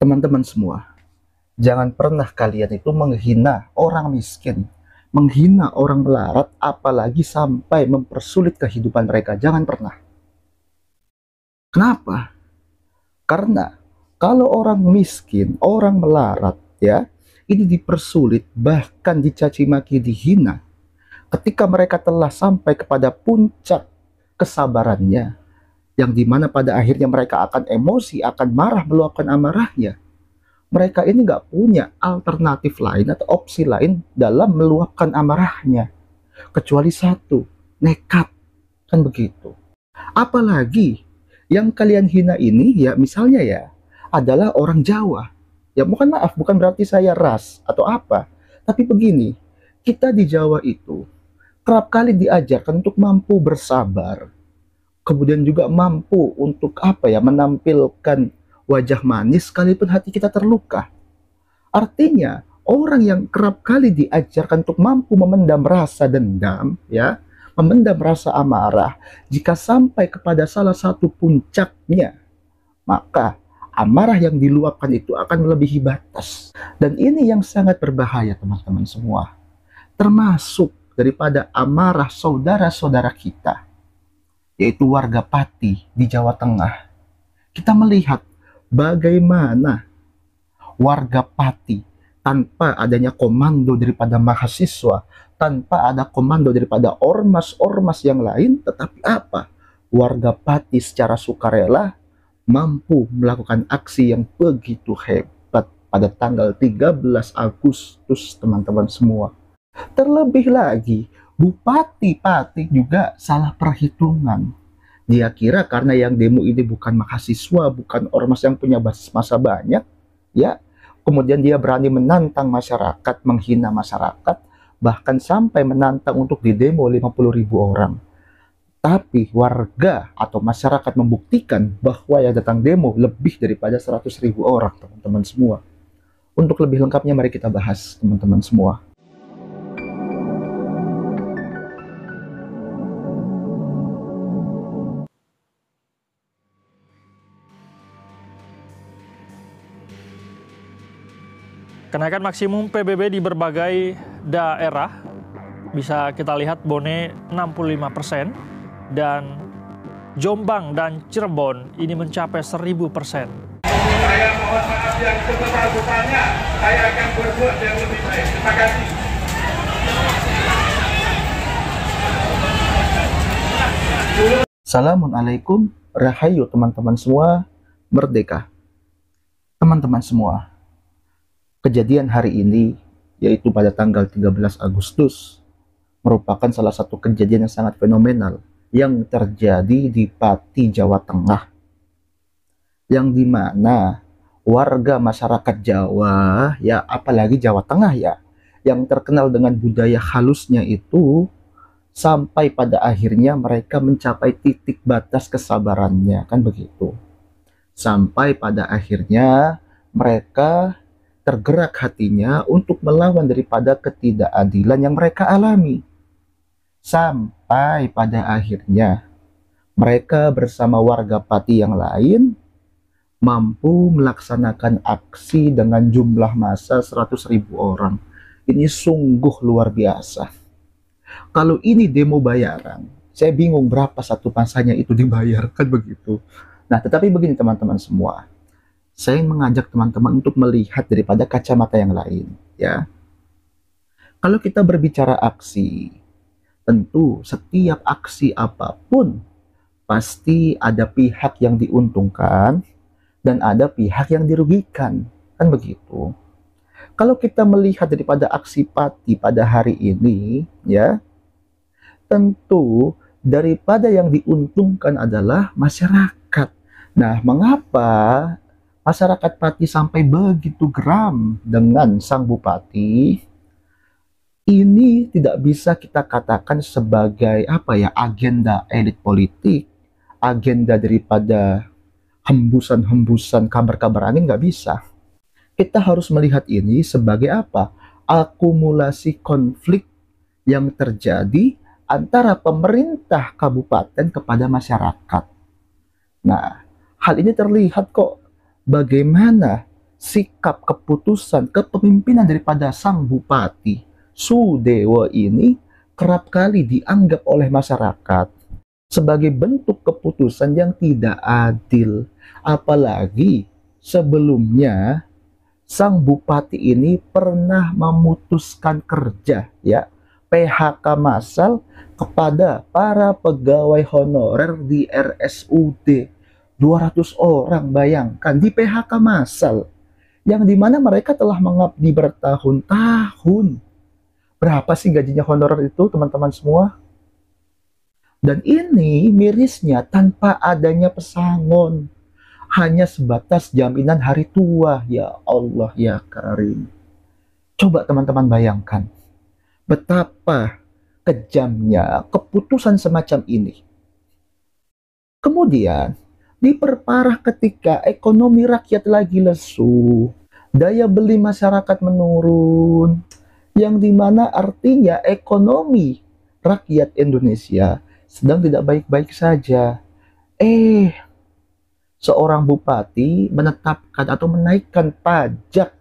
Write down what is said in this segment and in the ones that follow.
Teman-teman semua, jangan pernah kalian itu menghina orang miskin, menghina orang melarat, apalagi sampai mempersulit kehidupan mereka. Jangan pernah. Kenapa? Karena kalau orang miskin, orang melarat, ya, ini dipersulit, bahkan dicaci maki, dihina, ketika mereka telah sampai kepada puncak kesabarannya, yang dimana pada akhirnya mereka akan emosi, akan marah, meluapkan amarahnya. Mereka ini nggak punya alternatif lain atau opsi lain dalam meluapkan amarahnya, kecuali satu, nekat, kan begitu. Apalagi yang kalian hina ini, ya misalnya ya, adalah orang Jawa. Ya mohon maaf, bukan berarti saya ras atau apa, tapi begini, kita di Jawa itu kerap kali diajarkan untuk mampu bersabar, kemudian juga mampu untuk apa ya, menampilkan wajah manis sekalipun hati kita terluka. Artinya orang yang kerap kali diajarkan untuk mampu memendam rasa dendam, ya, memendam rasa amarah, jika sampai kepada salah satu puncaknya, maka amarah yang diluapkan itu akan melebihi batas. Dan ini yang sangat berbahaya teman-teman semua, termasuk daripada amarah saudara-saudara kita, yaitu warga Pati di Jawa Tengah. Kita melihat bagaimana warga Pati tanpa adanya komando daripada mahasiswa, tanpa ada komando daripada ormas-ormas yang lain, tetapi apa? Warga Pati secara sukarela mampu melakukan aksi yang begitu hebat pada tanggal 13 Agustus, teman-teman semua. Terlebih lagi, Bupati Pati juga salah perhitungan. Dia kira karena yang demo ini bukan mahasiswa, bukan ormas yang punya basis massa banyak, ya, kemudian dia berani menantang masyarakat, menghina masyarakat, bahkan sampai menantang untuk didemo 50.000 orang. Tapi warga atau masyarakat membuktikan bahwa yang datang demo lebih daripada 100.000 orang, teman-teman semua. Untuk lebih lengkapnya mari kita bahas, teman-teman semua. Kenaikan maksimum PBB di berbagai daerah bisa kita lihat Bone 65% dan Jombang dan Cirebon ini mencapai 1000%. Saya mohon maaf yang sebesar-besarnya, saya akan berbuat yang lebih baik. Terima kasih. Assalamualaikum, rahayu teman-teman semua, merdeka. Teman-teman semua, kejadian hari ini, yaitu pada tanggal 13 Agustus, merupakan salah satu kejadian yang sangat fenomenal yang terjadi di Pati, Jawa Tengah. Yang dimana warga masyarakat Jawa, ya apalagi Jawa Tengah ya, yang terkenal dengan budaya halusnya itu, sampai pada akhirnya mereka mencapai titik batas kesabarannya, kan begitu. Sampai pada akhirnya mereka tergerak hatinya untuk melawan daripada ketidakadilan yang mereka alami. Sampai pada akhirnya mereka bersama warga Pati yang lain mampu melaksanakan aksi dengan jumlah massa 100.000 orang. Ini sungguh luar biasa. Kalau ini demo bayaran, saya bingung berapa satu masanya itu dibayar, kan begitu. Nah, tetapi begini teman-teman semua, saya mengajak teman-teman untuk melihat daripada kacamata yang lain, ya. Kalau kita berbicara aksi, tentu setiap aksi apapun pasti ada pihak yang diuntungkan dan ada pihak yang dirugikan, kan begitu. Kalau kita melihat daripada aksi Pati pada hari ini, ya, tentu daripada yang diuntungkan adalah masyarakat. Nah, mengapa masyarakat Pati sampai begitu geram dengan sang bupati? Ini tidak bisa kita katakan sebagai apa ya, agenda elit politik, agenda daripada hembusan-hembusan kabar-kabar angin, nggak bisa. Kita harus melihat ini sebagai apa? Akumulasi konflik yang terjadi antara pemerintah kabupaten kepada masyarakat. Nah, hal ini terlihat kok bagaimana sikap, keputusan, kepemimpinan daripada sang Bupati Sudewo ini kerap kali dianggap oleh masyarakat sebagai bentuk keputusan yang tidak adil. Apalagi sebelumnya sang bupati ini pernah memutuskan kerja, ya, PHK massal kepada para pegawai honorer di RSUD. 200 orang, bayangkan, di PHK massal, yang dimana mereka telah mengabdi bertahun-tahun. Berapa sih gajinya honorer itu, teman-teman semua? Dan ini mirisnya tanpa adanya pesangon, hanya sebatas jaminan hari tua. Ya Allah ya Karim. Coba teman-teman bayangkan betapa kejamnya keputusan semacam ini. Kemudian diperparah ketika ekonomi rakyat lagi lesu, daya beli masyarakat menurun, yang dimana artinya ekonomi rakyat Indonesia sedang tidak baik-baik saja. Seorang bupati menetapkan atau menaikkan pajak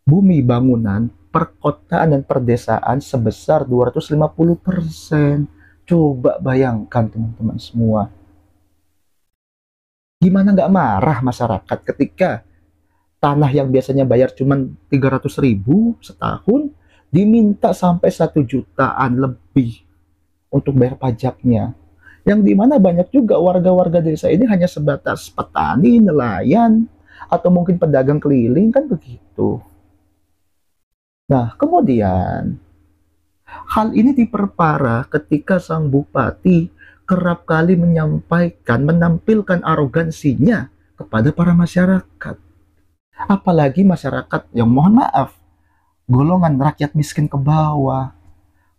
bumi bangunan, perkotaan dan perdesaan sebesar 250%. Coba bayangkan teman-teman semua. Gimana nggak marah masyarakat ketika tanah yang biasanya bayar cuma 300.000 setahun diminta sampai 1 jutaan lebih untuk bayar pajaknya. Yang dimana banyak juga warga-warga desa ini hanya sebatas petani, nelayan, atau mungkin pedagang keliling, kan begitu. Nah, kemudian hal ini diperparah ketika sang bupati kerap kali menyampaikan, menampilkan arogansinya kepada para masyarakat. Apalagi masyarakat yang, mohon maaf, golongan rakyat miskin ke bawah.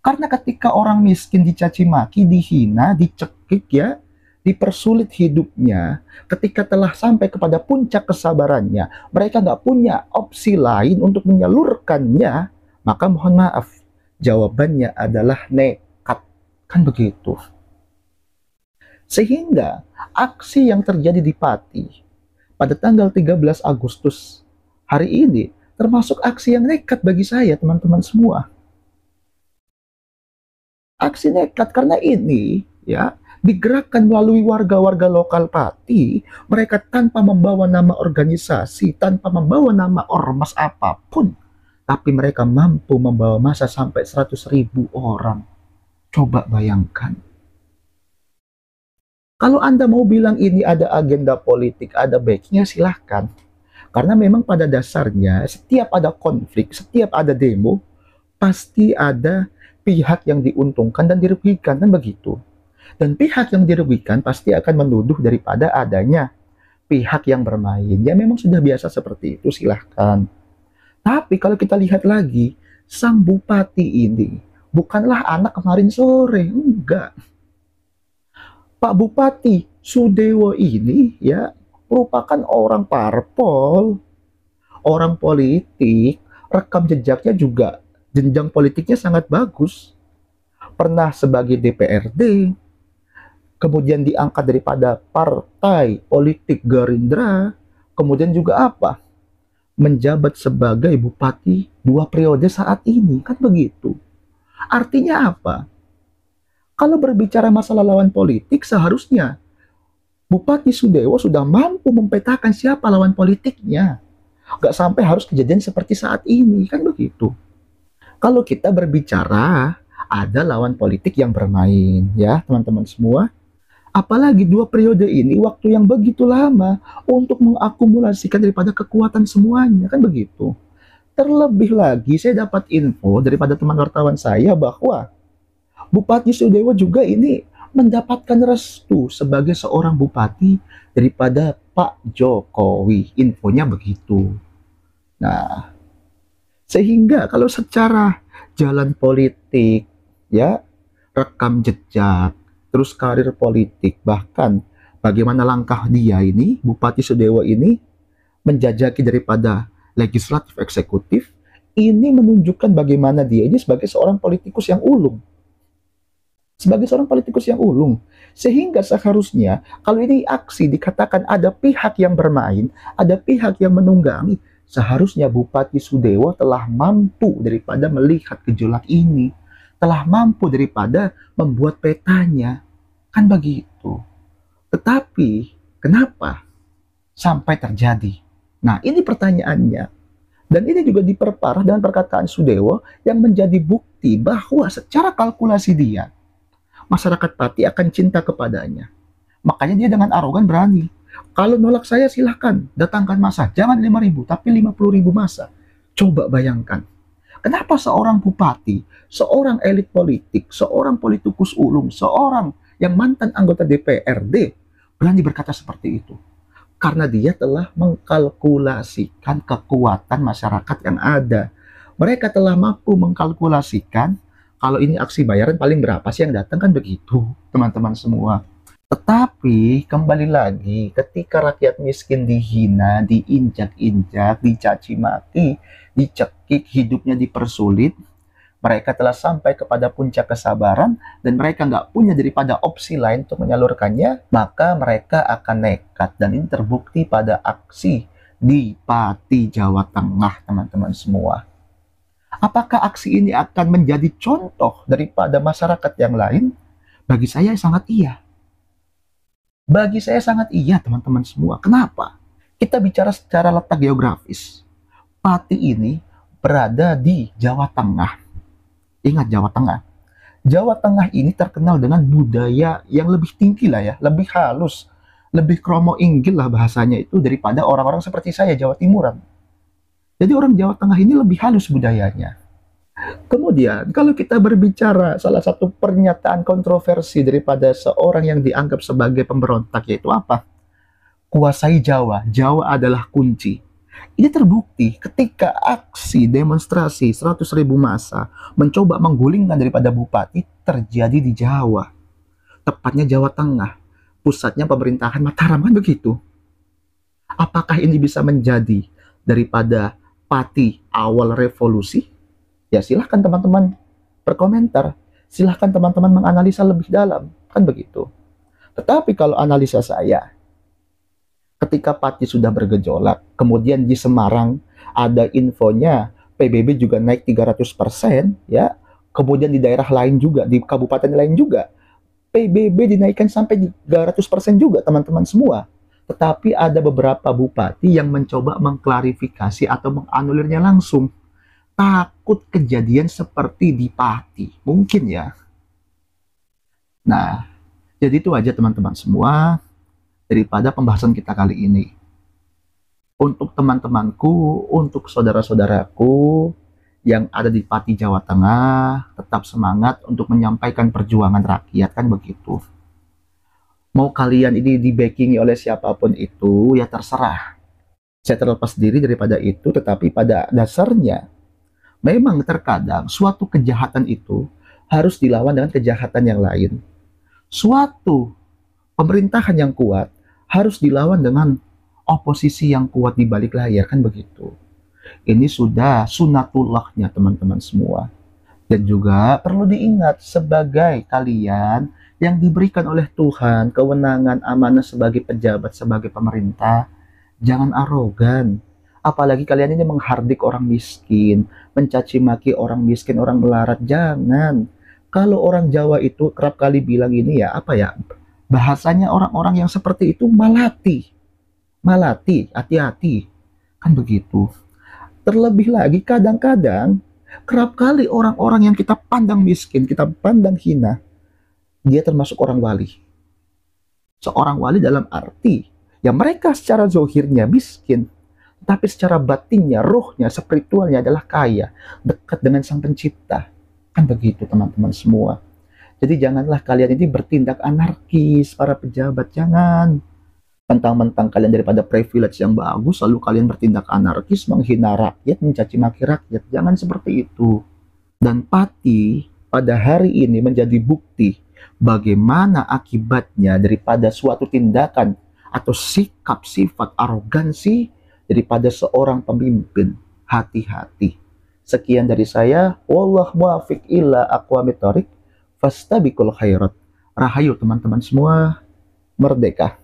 Karena ketika orang miskin dicaci maki, dihina, dicekik, ya, dipersulit hidupnya, ketika telah sampai kepada puncak kesabarannya, mereka nggak punya opsi lain untuk menyalurkannya, maka mohon maaf, jawabannya adalah nekat. Kan begitu. Sehingga aksi yang terjadi di Pati pada tanggal 13 Agustus hari ini termasuk aksi yang nekat bagi saya, teman-teman semua. Aksi nekat karena ini, ya, digerakkan melalui warga-warga lokal Pati. Mereka tanpa membawa nama organisasi, tanpa membawa nama ormas apapun, tapi mereka mampu membawa massa sampai 100.000 orang. Coba bayangkan. Kalau Anda mau bilang ini ada agenda politik, ada backnya, silahkan. Karena memang pada dasarnya setiap ada konflik, setiap ada demo, pasti ada pihak yang diuntungkan dan dirugikan, kan begitu. Dan pihak yang dirugikan pasti akan menuduh daripada adanya pihak yang bermain. Ya memang sudah biasa seperti itu, silahkan. Tapi kalau kita lihat lagi, sang bupati ini bukanlah anak kemarin sore, enggak. Pak Bupati Sudewo ini, ya, merupakan orang parpol, orang politik, rekam jejaknya juga, jenjang politiknya sangat bagus. Pernah sebagai DPRD, kemudian diangkat daripada partai politik Gerindra, kemudian juga apa? Menjabat sebagai bupati 2 periode saat ini, kan begitu. Artinya apa? Kalau berbicara masalah lawan politik, seharusnya Bupati Sudewo sudah mampu mempetakan siapa lawan politiknya. Nggak sampai harus kejadian seperti saat ini, kan begitu. Kalau kita berbicara, ada lawan politik yang bermain, ya teman-teman semua. Apalagi 2 periode ini, waktu yang begitu lama untuk mengakumulasikan daripada kekuatan semuanya, kan begitu. Terlebih lagi, saya dapat info daripada teman wartawan saya bahwa Bupati Sudewo juga ini mendapatkan restu sebagai seorang bupati daripada Pak Jokowi. Infonya begitu. Nah, sehingga kalau secara jalan politik, ya, rekam jejak, terus karir politik, bahkan bagaimana langkah dia ini, Bupati Sudewo ini, menjajaki daripada legislatif eksekutif, ini menunjukkan bagaimana dia ini sebagai seorang politikus yang ulung. Sehingga seharusnya kalau ini aksi dikatakan ada pihak yang bermain, ada pihak yang menunggangi, Seharusnya Bupati Sudewo telah mampu daripada melihat gejolak ini, telah mampu daripada membuat petanya, kan begitu. Tetapi kenapa sampai terjadi? Nah, ini pertanyaannya. Dan ini juga diperparah dengan perkataan Sudewo yang menjadi bukti bahwa secara kalkulasi dia, masyarakat Pati akan cinta kepadanya. Makanya dia dengan arogan berani. Kalau nolak saya silahkan, datangkan massa. Jangan 5.000, tapi 50.000 massa. Coba bayangkan. Kenapa seorang bupati, seorang elit politik, seorang politikus ulung, seorang yang mantan anggota DPRD berani berkata seperti itu? Karena dia telah mengkalkulasikan kekuatan masyarakat yang ada. Mereka telah mampu mengkalkulasikan kalau ini aksi bayaran paling berapa sih yang datang, kan begitu, teman-teman semua. Tetapi kembali lagi, ketika rakyat miskin dihina, diinjak-injak, dicaci maki, dicekik, hidupnya dipersulit, mereka telah sampai kepada puncak kesabaran dan mereka nggak punya daripada opsi lain untuk menyalurkannya, maka mereka akan nekat. Dan ini terbukti pada aksi di Pati, Jawa Tengah, teman-teman semua. Apakah aksi ini akan menjadi contoh daripada masyarakat yang lain? Bagi saya sangat iya. Bagi saya sangat iya, teman-teman semua. Kenapa? Kita bicara secara letak geografis. Pati ini berada di Jawa Tengah. Ingat Jawa Tengah. Jawa Tengah ini terkenal dengan budaya yang lebih tinggi lah ya, lebih halus, lebih kromo inggil lah bahasanya itu daripada orang-orang seperti saya Jawa Timuran. Jadi orang Jawa Tengah ini lebih halus budayanya. Kemudian, kalau kita berbicara salah satu pernyataan kontroversi daripada seorang yang dianggap sebagai pemberontak, yaitu apa? Kuasai Jawa, Jawa adalah kunci. Ini terbukti ketika aksi demonstrasi 100.000 massa mencoba menggulingkan daripada bupati terjadi di Jawa. Tepatnya Jawa Tengah, pusatnya pemerintahan Mataram, kan begitu. Apakah ini bisa menjadi daripada Pati awal revolusi? Ya silahkan teman-teman berkomentar, silahkan teman-teman menganalisa lebih dalam, kan begitu. Tetapi kalau analisa saya, ketika Pati sudah bergejolak, kemudian di Semarang ada infonya PBB juga naik 300%, ya. Kemudian di daerah lain juga, di kabupaten lain juga, PBB dinaikkan sampai 300% juga, teman-teman semua. Tetapi ada beberapa bupati yang mencoba mengklarifikasi atau menganulirnya langsung. Takut kejadian seperti di Pati, mungkin ya. Nah, jadi itu aja teman-teman semua daripada pembahasan kita kali ini. Untuk teman-temanku, untuk saudara-saudaraku yang ada di Pati, Jawa Tengah, tetap semangat untuk menyampaikan perjuangan rakyat, kan begitu. Mau kalian ini di-backingi oleh siapapun itu, ya terserah. Saya terlepas diri daripada itu, tetapi pada dasarnya memang terkadang suatu kejahatan itu harus dilawan dengan kejahatan yang lain. Suatu pemerintahan yang kuat harus dilawan dengan oposisi yang kuat di balik layar, kan begitu. Ini sudah sunatullahnya teman-teman semua. Dan juga perlu diingat sebagai kalian yang diberikan oleh Tuhan kewenangan amanah sebagai pejabat, sebagai pemerintah, jangan arogan. Apalagi kalian ini menghardik orang miskin, mencaci maki orang miskin, orang melarat, jangan. Kalau orang Jawa itu kerap kali bilang ini ya, apa ya, bahasanya orang-orang yang seperti itu malati. Malati, hati-hati. Kan begitu. Terlebih lagi kadang-kadang, kerap kali orang-orang yang kita pandang miskin, kita pandang hina, dia termasuk orang wali. Seorang wali dalam arti, ya mereka secara zohirnya miskin, tapi secara batinnya, rohnya, spiritualnya adalah kaya, dekat dengan Sang Pencipta. Kan begitu teman-teman semua. Jadi janganlah kalian ini bertindak anarkis, para pejabat, jangan. Mentang-mentang kalian daripada privilege yang bagus, lalu kalian bertindak anarkis, menghina rakyat, mencaci maki rakyat. Jangan seperti itu. Dan Pati pada hari ini menjadi bukti bagaimana akibatnya daripada suatu tindakan atau sikap sifat arogansi daripada seorang pemimpin. Hati-hati. Sekian dari saya. Wallahu muwaffiq ila aqwamit thoriq. Fastabiqul khairat. Rahayu teman-teman semua. Merdeka.